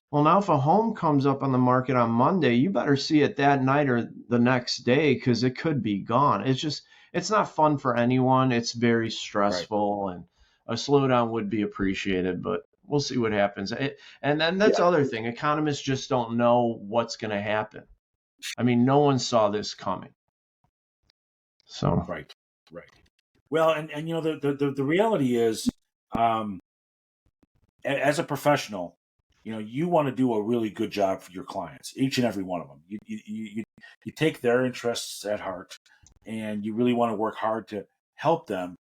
Well, now if a home comes up on the market on Monday, you better see it that night or the next day because it could be gone. It's not fun for anyone. It's very Right. stressful, and a slowdown would be appreciated, but we'll see what happens. And then that's Yeah. the other thing. Economists just don't know what's going to happen. I mean, no one saw this coming. So, Right. Right. Well, and the reality is, um, as a professional, you want to do a really good job for your clients, each and every one of them. You take their interests at heart, and you really want to work hard to help them.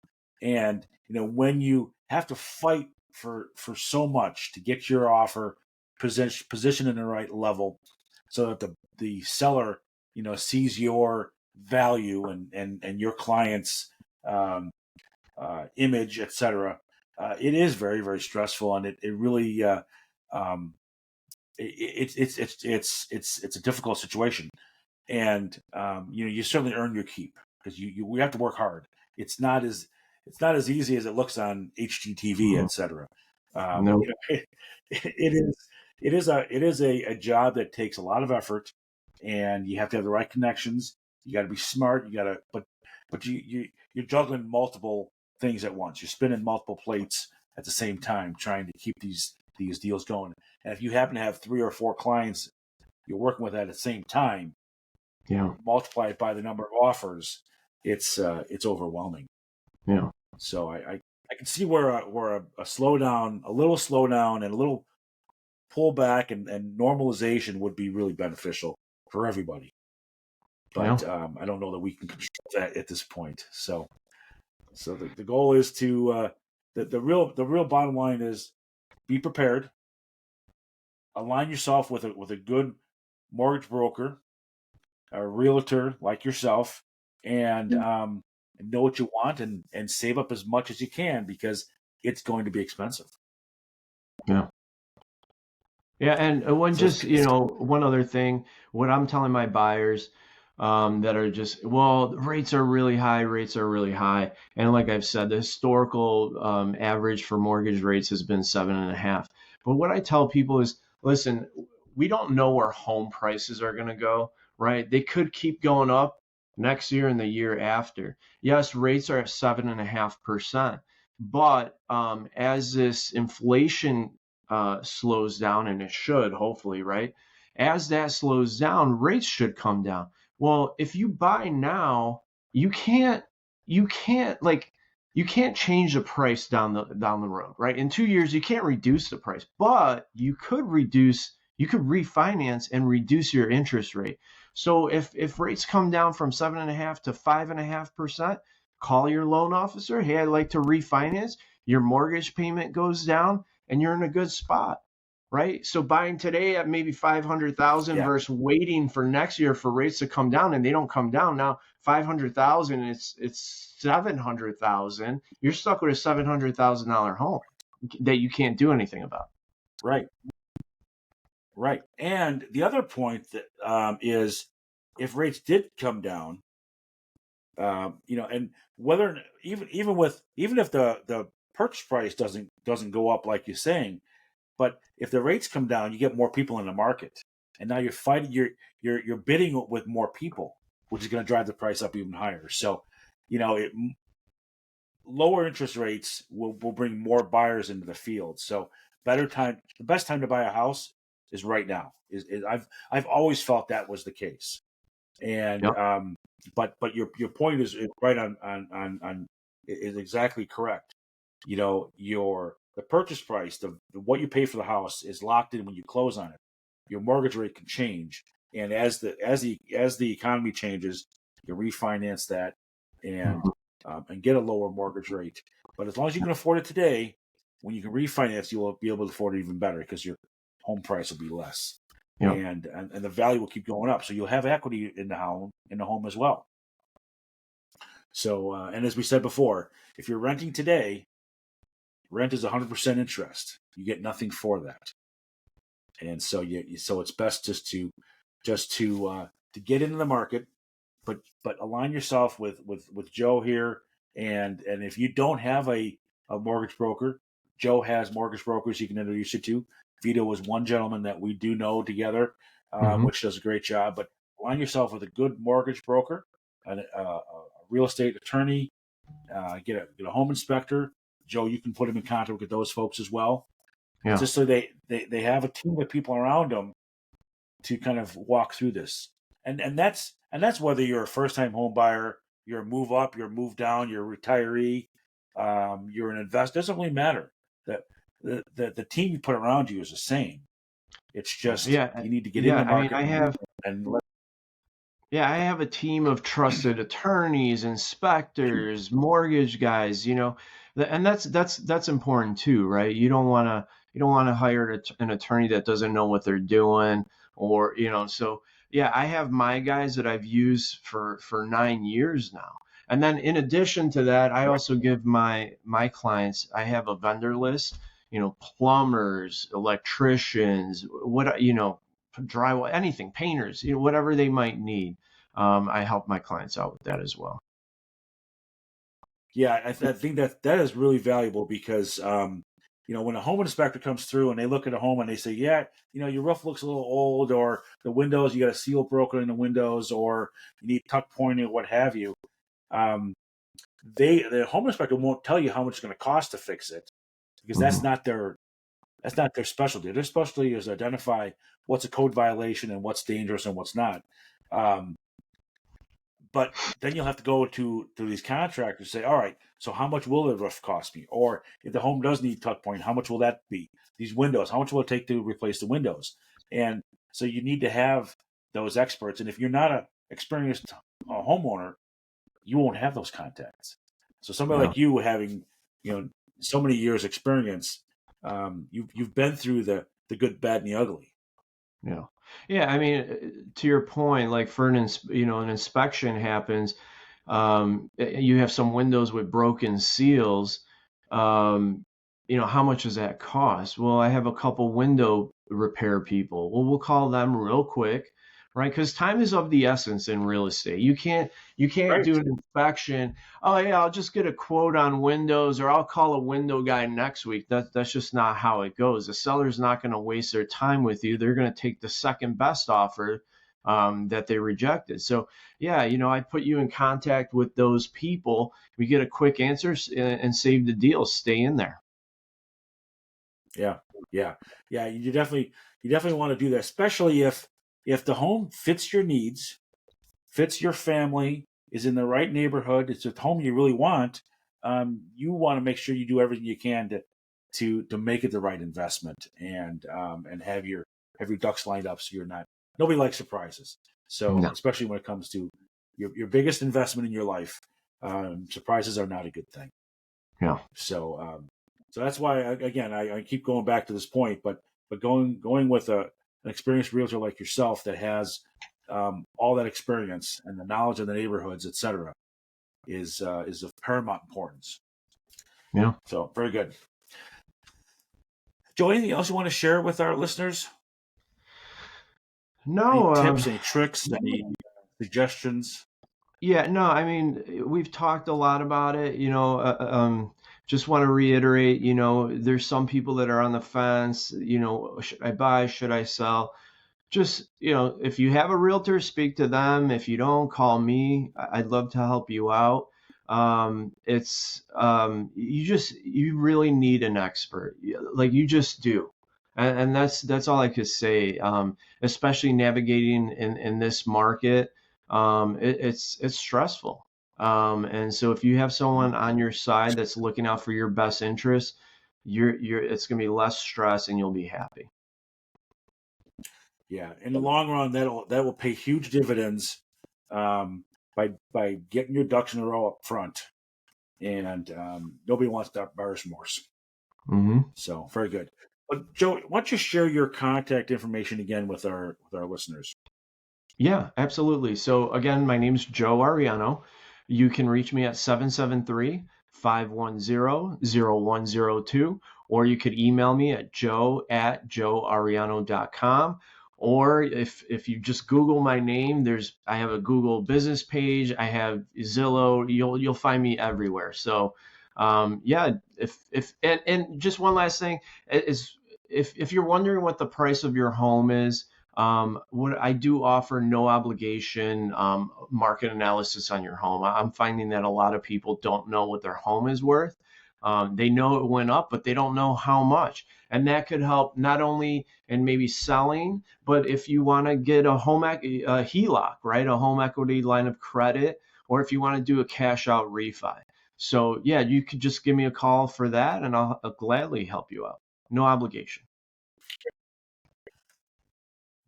And when you have to fight for so much to get your offer positioned in the right level, so that the seller sees your value and your client's um, image, etc. It is very, very stressful, and it really um, it's a difficult situation, and you certainly earn your keep because we have to work hard. It's not as easy as it looks on HGTV, mhm. etc. No, It is a job that takes a lot of effort, and you have to have the right connections. You got to be smart. You got to, but you're juggling multiple things at once. You're spinning multiple plates at the same time, trying to keep these deals going. And if you happen to have 3 or 4 clients you're working with at the same time, yeah, multiply it by the number of offers, it's overwhelming. yeah, So I can see where a slowdown, a little slowdown, and a little pullback and normalization would be really beneficial for everybody. yeah, But I don't know that we can control that at this point. So the goal is to the real bottom line is be prepared, align yourself with a good mortgage broker, a realtor like yourself, and know what you want and save up as much as you can because it's going to be expensive. yeah. Yeah, and So it's, one other thing, what I'm telling my buyers that are just, well, rates are really high. And like I've said, the historical average for mortgage rates has been 7.5. But what I tell people is, listen, we don't know where home prices are going to go, right? They could keep going up next year and the year after. Yes, rates are at 7.5%. But as this inflation slows down, and it should hopefully, right? As that slows down, rates should come down. Well, if you buy now, you can't you can't like you can't change the price down the road, right? In 2 years, you can't reduce the price, but you could refinance and reduce your interest rate. So if rates come down from 7.5 to 5.5%, call your loan officer. Hey, I'd like to refinance. Your mortgage payment goes down and you're in a good spot, right? So buying today at maybe 500,000 yeah, versus waiting for next year for rates to come down, and they don't come down now. 500,000, it's 700,000. You're stuck with a $700,000 home that you can't do anything about. right, right. And the other point that is, if rates did come down, and whether even if the purchase price doesn't go up like you're saying, but if the rates come down, you get more people in the market, and now you're fighting, you're bidding with more people, which is going to drive the price up even higher. So, it, lower interest rates will bring more buyers into the field. So, the best time to buy a house is right now. I've always felt that was the case, and Yep. but your point is right on is exactly correct. Your the purchase price, what you pay for the house is locked in when you close on it. Your mortgage rate can change, and as the economy changes, you refinance that and get a lower mortgage rate. But as long as you can afford it today, when you can refinance, you will be able to afford it even better because your home price will be less, Yeah. and the value will keep going up. So you'll have equity in the home as well. So and as we said before, if you're renting today, rent is 100% interest. You get nothing for that, and so it's best to get into the market, but align yourself with Joe here, and if you don't have a mortgage broker, Joe has mortgage brokers he can introduce you to. Vito was one gentleman that we do know together, Mm-hmm. which does a great job. But align yourself with a good mortgage broker, a real estate attorney, get a home inspector. Joe, you can put him in contact with those folks as well, Yeah. just so they have a team of people around them to kind of walk through this. And that's whether you're a first time home buyer, you're a move up, you're a move down, you're a retiree, you're an investor. It doesn't really matter. The team you put around you is the same. It's just Yeah. you need to get in Yeah. the I mean, market and let. yeah, I have a team of trusted attorneys, inspectors, mortgage guys, and that's important too, right? You don't want to hire an attorney that doesn't know what they're doing, or so yeah, I have my guys that I've used for 9 years now. And then in addition to that, I also give my clients, I have a vendor list, plumbers, electricians, drywall, anything, painters, whatever they might need. I help my clients out with that as well. Yeah, I think that is really valuable because when a home inspector comes through and they look at a home and they say, yeah, your roof looks a little old, or the windows, you got a seal broken in the windows, or you need tuck pointing, or what have you. Um, the home inspector won't tell you how much it's going to cost to fix it because Mm-hmm. that's not their specialty. Their specialty is identify what's a code violation and what's dangerous and what's not. Um, but then you'll have to go to these contractors and say, all right, so how much will the roof cost me? Or if the home does need tuck point, how much will that be? These windows, how much will it take to replace the windows? And so you need to have those experts. And if you're not an experienced homeowner, you won't have those contacts. So somebody Yeah. like you, having so many years experience, you've been through the good, bad, and the ugly. Yeah. Yeah. I mean, to your point, like for an inspection happens, you have some windows with broken seals. Um, how much does that cost? Well, I have a couple window repair people. Well, we'll call them real quick, right? Because time is of the essence in real estate. You can't Right. do an inspection. Oh yeah, I'll just get a quote on windows, or I'll call a window guy next week. That's just not how it goes. The seller's not going to waste their time with you. They're going to take the second best offer that they rejected. So yeah, I put you in contact with those people. We get a quick answer and save the deal. Stay in there. Yeah. Yeah. Yeah. You definitely want to do that, especially if the home fits your needs, fits your family, is in the right neighborhood, it's a home you really want. You want to make sure you do everything you can to make it the right investment, and have your ducks lined up so you're not. Nobody likes surprises. So No. especially when it comes to your biggest investment in your life, surprises are not a good thing. Yeah. So that's why again I keep going back to this point, but going with an experienced realtor like yourself that has all that experience and the knowledge of the neighborhoods, etc., is of paramount importance. Yeah. So very good. Joe, anything else you want to share with our listeners? Any No. tips, any tricks, any suggestions? Yeah, no, I mean, we've talked a lot about it, just want to reiterate, there's some people that are on the fence, should I buy, should I sell? Just, if you have a realtor, speak to them. If you don't, call me. I'd love to help you out. You really need an expert. Like you just do. And that's all I could say. Especially navigating in this market, it's stressful. And so if you have someone on your side that's looking out for your best interest, it's going to be less stress and you'll be happy. Yeah, in the long run, that will pay huge dividends by getting your ducks in a row up front, and nobody wants that buyer's remorse. Mm-hmm. So very good. But Joe, why don't you share your contact information again with our listeners? Yeah, absolutely. So again, my name's Joe Ariano. You can reach me at 773-510-0102, or you could email me at joe@joeariano.com. Or if you just Google my name, I have a Google business page, I have Zillow, you'll find me everywhere. So yeah, if and just one last thing is if you're wondering what the price of your home is, what I do offer no obligation market analysis on your home. I'm finding that a lot of people don't know what their home is worth. They know it went up, but they don't know how much. And that could help not only in maybe selling, but if you want to get a HELOC, right? A home equity line of credit, or if you want to do a cash out refi. So yeah, you could just give me a call for that and I'll gladly help you out. No obligation.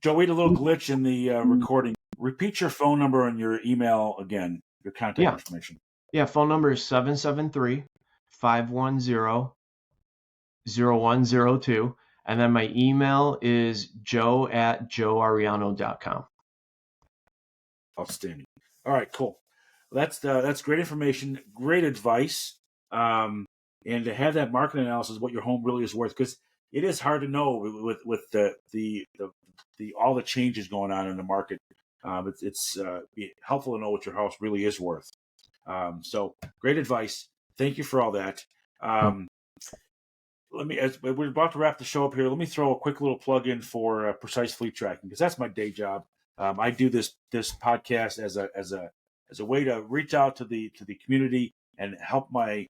Joe, we had a little glitch in the recording. Repeat your phone number and your email again, your contact information. Yeah, phone number is 773-510-0102. And then my email is joe@joeariano.com. Outstanding. All right, cool. That's great information, great advice, and to have that market analysis of what your home really is worth, because it is hard to know with the all the changes going on in the market. It's helpful to know what your house really is worth. So great advice. Thank you for all that. As we're about to wrap the show up here, let me throw a quick little plug in for Precise Fleet Tracking, because that's my day job. I do this podcast as a way to reach out to the community and help my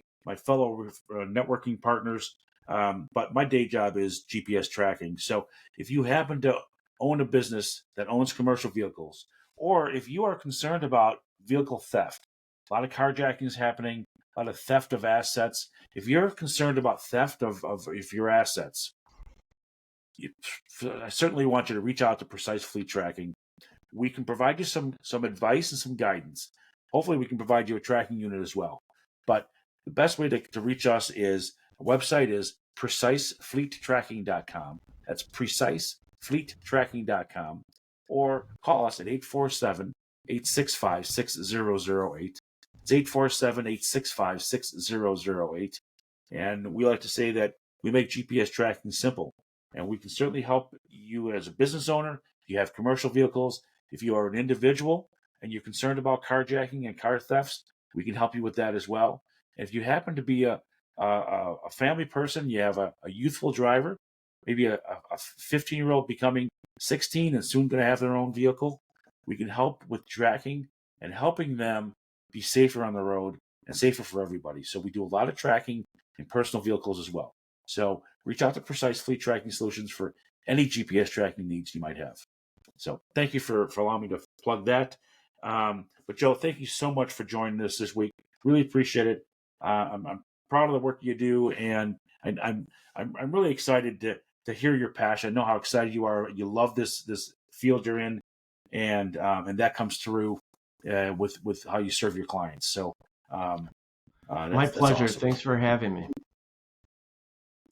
fellow networking partners. But my day job is GPS tracking. So if you happen to own a business that owns commercial vehicles, or if you are concerned about vehicle theft, a lot of carjacking is happening, a lot of theft of assets. If you're concerned about theft of your assets, I certainly want you to reach out to Precise Fleet Tracking. We can provide you some advice and some guidance. Hopefully we can provide you a tracking unit as well. But the best way to reach us is, our website is precisefleettracking.com. That's precisefleettracking.com. Or call us at 847-865-6008. It's 847-865-6008. And we like to say that we make GPS tracking simple. And we can certainly help you as a business owner. If you have commercial vehicles, if you are an individual and you're concerned about carjacking and car thefts, we can help you with that as well. And if you happen to be a family person, you have a youthful driver, maybe a 15-year-old becoming 16 and soon going to have their own vehicle, we can help with tracking and helping them be safer on the road and safer for everybody. So we do a lot of tracking in personal vehicles as well. So reach out to Precise Fleet Tracking Solutions for any GPS tracking needs you might have. So thank you for allowing me to plug that. But Joe, thank you so much for joining us this week. Really appreciate it. I'm proud of the work you do, and I'm really excited to hear your passion. I know how excited you are. You love this field you're in, and that comes through with how you serve your clients. So my pleasure. Awesome. Thanks for having me.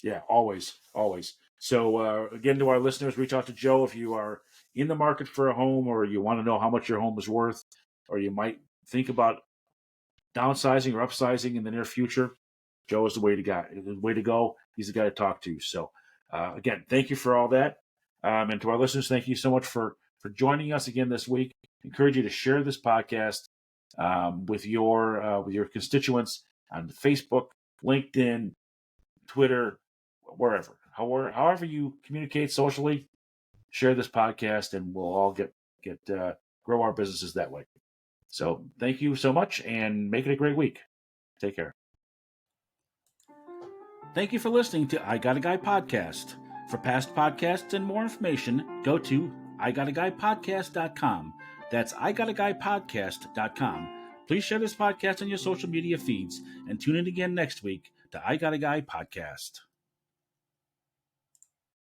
Yeah, always. So again, to our listeners, reach out to Joe if you are in the market for a home, or you want to know how much your home is worth, or you might think about downsizing or upsizing in the near future. Joe is the way to go. He's the guy to talk to. So again, thank you for all that. And to our listeners, thank you so much for joining us again this week. I encourage you to share this podcast with your constituents on Facebook, LinkedIn, Twitter, wherever. However you communicate socially, share this podcast, and we'll all get grow our businesses that way. So thank you so much, and make it a great week. Take care. Thank you for listening to I Got a Guy podcast. For past podcasts and more information, go to igotaguypodcast.com. That's igotaguypodcast.com. Please share this podcast on your social media feeds, and tune in again next week to I Got a Guy podcast.